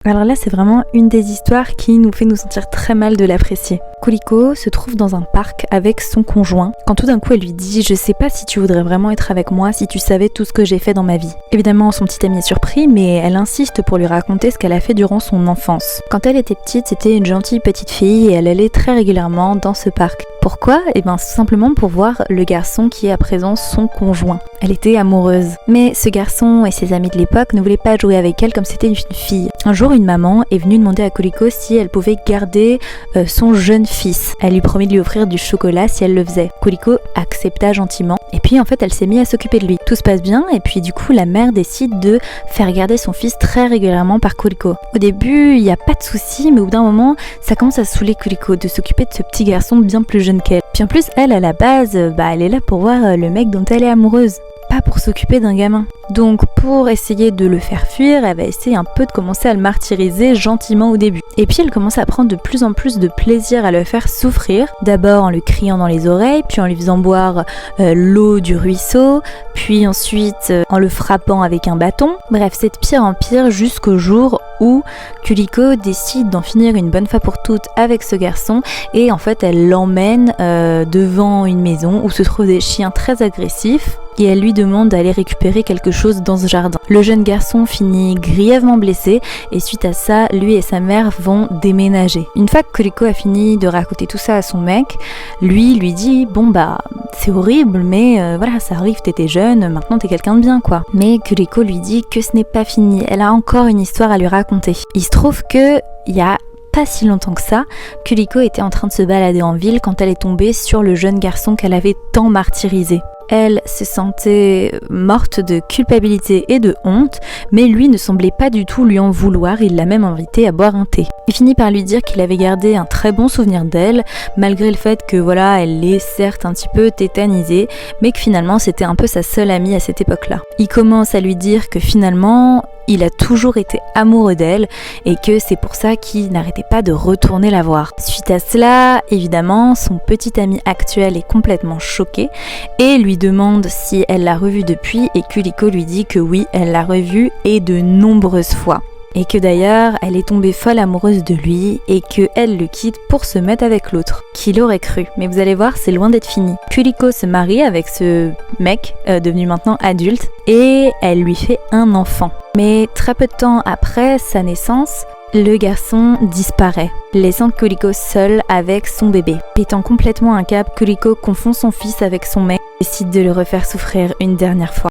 Alors là, c'est vraiment une des histoires qui nous fait nous sentir très mal de l'apprécier. Kuriko se trouve dans un parc avec son conjoint quand tout d'un coup elle lui dit « Je sais pas si tu voudrais vraiment être avec moi si tu savais tout ce que j'ai fait dans ma vie ». Évidemment, son petit ami est surpris, mais elle insiste pour lui raconter ce qu'elle a fait durant son enfance. Quand elle était petite, c'était une gentille petite fille et elle allait très régulièrement dans ce parc. Pourquoi ? Simplement pour voir le garçon qui est à présent son conjoint. Elle était amoureuse. Mais ce garçon et ses amis de l'époque ne voulaient pas jouer avec elle comme c'était une fille. Un jour, une maman est venue demander à Kuriko si elle pouvait garder son jeune fils. Elle lui promit de lui offrir du chocolat si elle le faisait. Kuriko accepta gentiment. Et puis en fait, elle s'est mise à s'occuper de lui. Tout se passe bien et puis du coup, la mère décide de faire garder son fils très régulièrement par Kuriko. Au début, il n'y a pas de souci, mais au bout d'un moment, ça commence à saouler Kuriko de s'occuper de ce petit garçon bien plus jeune qu'elle. Puis en plus, elle, à la base, elle est là pour voir le mec dont elle est amoureuse, pas pour s'occuper d'un gamin. Donc pour essayer de le faire fuir, elle va essayer un peu de commencer à le martyriser gentiment au début. Et puis elle commence à prendre de plus en plus de plaisir à le faire souffrir, d'abord en lui criant dans les oreilles, puis en lui faisant boire l'eau du ruisseau, puis ensuite en le frappant avec un bâton. Bref, c'est de pire en pire jusqu'au jour où Kuriko décide d'en finir une bonne fois pour toutes avec ce garçon et en fait elle l'emmène devant une maison où se trouvent des chiens très agressifs et elle lui demande d'aller récupérer quelque chose dans ce jardin. Le jeune garçon finit grièvement blessé et suite à ça, lui et sa mère vont déménager. Une fois que Kuriko a fini de raconter tout ça à son mec, lui dit c'est horrible mais voilà, ça arrive, t'étais jeune, maintenant t'es quelqu'un de bien quoi. Mais Kuriko lui dit que ce n'est pas fini, elle a encore une histoire à lui raconter. Il se trouve que il y a pas si longtemps que ça, Kuriko était en train de se balader en ville quand elle est tombée sur le jeune garçon qu'elle avait tant martyrisé. Elle se sentait morte de culpabilité et de honte, mais lui ne semblait pas du tout lui en vouloir, il l'a même invité à boire un thé. Il finit par lui dire qu'il avait gardé un très bon souvenir d'elle, malgré le fait que elle l'ait certes un petit peu tétanisée, mais que finalement c'était un peu sa seule amie à cette époque-là. Il commence à lui dire que finalement, il a toujours été amoureux d'elle et que c'est pour ça qu'il n'arrêtait pas de retourner la voir. Suite à cela, évidemment, son petit ami actuel est complètement choqué et lui demande si elle l'a revu depuis et Kuriko lui dit que oui, elle l'a revu et de nombreuses fois. Et que d'ailleurs, elle est tombée folle amoureuse de lui et qu'elle le quitte pour se mettre avec l'autre. Qui l'aurait cru ? Mais vous allez voir, c'est loin d'être fini. Kuriko se marie avec ce mec, devenu maintenant adulte, et elle lui fait un enfant. Mais très peu de temps après sa naissance, le garçon disparaît, laissant Kuriko seule avec son bébé. Pétant complètement un câble, Kuriko confond son fils avec son mec et décide de le refaire souffrir une dernière fois.